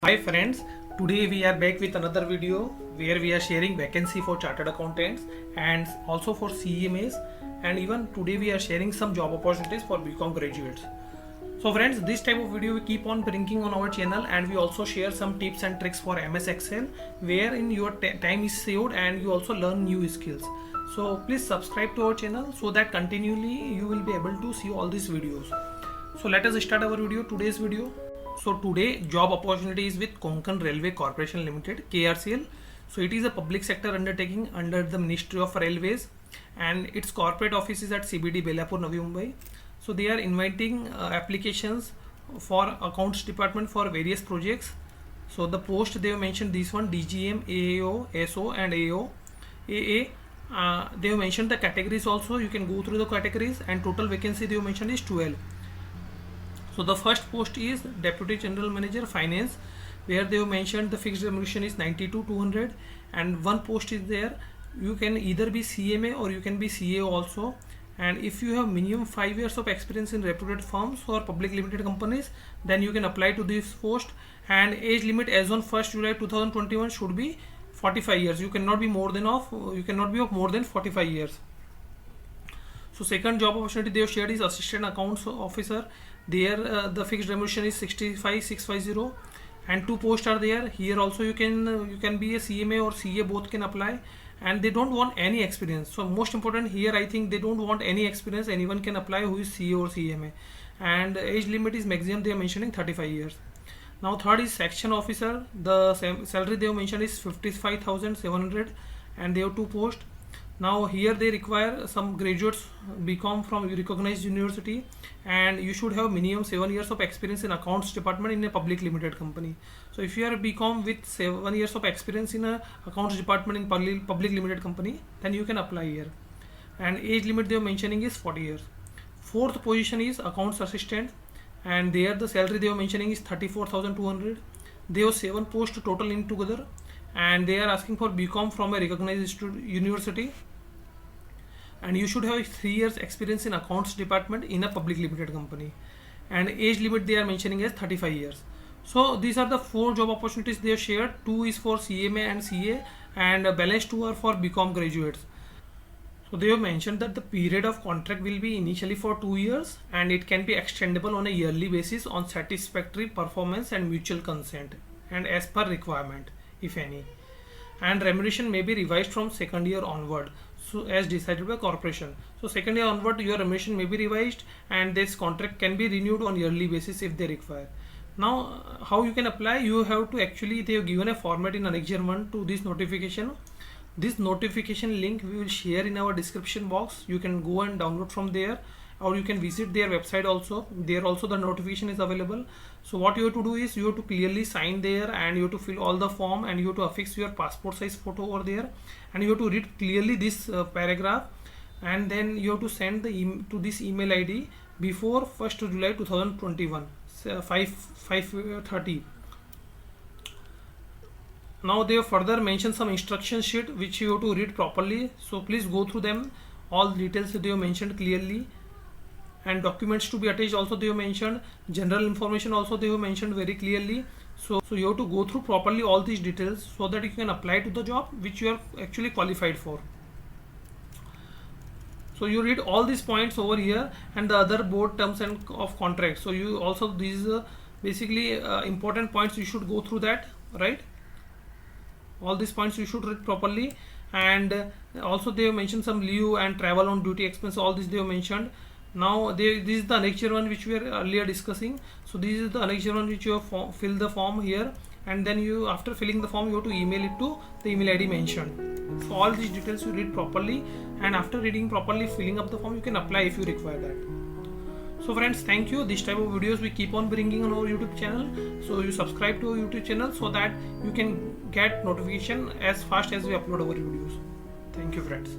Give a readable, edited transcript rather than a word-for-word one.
Hi friends, today we are back with another video where we are sharing vacancy for chartered accountants and also for CMAs, and even today we are sharing some job opportunities for BCom graduates. So friends, this type of video we keep on bringing on our channel, and we also share some tips and tricks for MS Excel wherein your time is saved and you also learn new skills. So please subscribe to our channel so that continually you will be able to see all these videos. So let us start our video, today's video. So today job opportunity is with Konkan Railway Corporation Limited, KRCL. So it is a public sector undertaking under the Ministry of Railways, and its corporate office is at CBD Belapur, Navi Mumbai. So they are inviting applications for accounts department for various projects. So the post they have mentioned this one: DGM, AAO, SO and AO, AA. They have mentioned the categories also. You can go through the categories, and total vacancy they have mentioned is 12. So the first post is Deputy General Manager Finance, where they have mentioned the fixed remuneration is 92,200, and one post is there. You can either be CMA or you can be CA also, and if you have minimum 5 years of experience in reputed firms or public limited companies, then you can apply to this post. And age limit as on 1st July 2021 should be 45 years. You cannot be of more than 45 years. So second job opportunity they have shared is Assistant Accounts Officer. There the fixed remuneration is 65,650, and two posts are there. Here also you can be a CMA or CA, both can apply, and they don't want any experience. So most important here, I think they don't want any experience. Anyone can apply who is CA or CMA, and age limit is maximum they are mentioning 35 years. Now third is Section Officer. The salary they have mentioned is 55,700, and they have two posts. Now here they require some graduates BCom from recognized university, and you should have minimum 7 years of experience in accounts department in a public limited company. So if you are a BCom with 7 years of experience in a accounts department in public limited company, then you can apply here. And age limit they are mentioning is 40 years. Fourth position is accounts assistant, and there the salary they are mentioning is 34,200. They have 7 posts total in together, and they are asking for BCom from a recognized university, and you should have 3 years experience in accounts department in a public limited company, and age limit they are mentioning as 35 years. So these are the 4 job opportunities they have shared. 2 is for CMA and CA, and balance 2 are for BCom graduates. So they have mentioned that the period of contract will be initially for 2 years, and it can be extendable on a yearly basis on satisfactory performance and mutual consent, and as per requirement if any. And remuneration may be revised from second year onward, so as decided by corporation. So second year onward your remuneration may be revised, and this contract can be renewed on yearly basis if they require. Now how you can apply? You have to actually, they have given a format in Annexure 1 to this notification. This notification link we will share in our description box. You can go and download from there, or you can visit their website also. There also the notification is available. So what you have to do is you have to clearly sign there, and you have to fill all the form, and you have to affix your passport size photo over there, and you have to read clearly this paragraph, and then you have to send to this email ID before 1st July 2021 5:30. Now they have further mentioned some instruction sheet which you have to read properly, so please go through them. All details they have mentioned clearly, and documents to be attached also they have mentioned. General information also they have mentioned very clearly. So you have to go through properly all these details so that you can apply to the job which you are actually qualified for. So you read all these points over here, and the other board terms and of contract. So you also, these basically important points, you should go through that, right? All these points you should read properly. And also they have mentioned some leave and travel on duty expense, all this they have mentioned. Now this is the Annexure 1 which we were earlier discussing. So this is the Annexure 1 which you have fill the form here, and then you, after filling the form, you have to email it to the email ID mentioned. So all these details you read properly, and after reading properly, filling up the form, you can apply if you require that. So friends, thank you. This type of videos we keep on bringing on our YouTube channel. So you subscribe to our YouTube channel so that you can get notification as fast as we upload our videos. Thank you friends.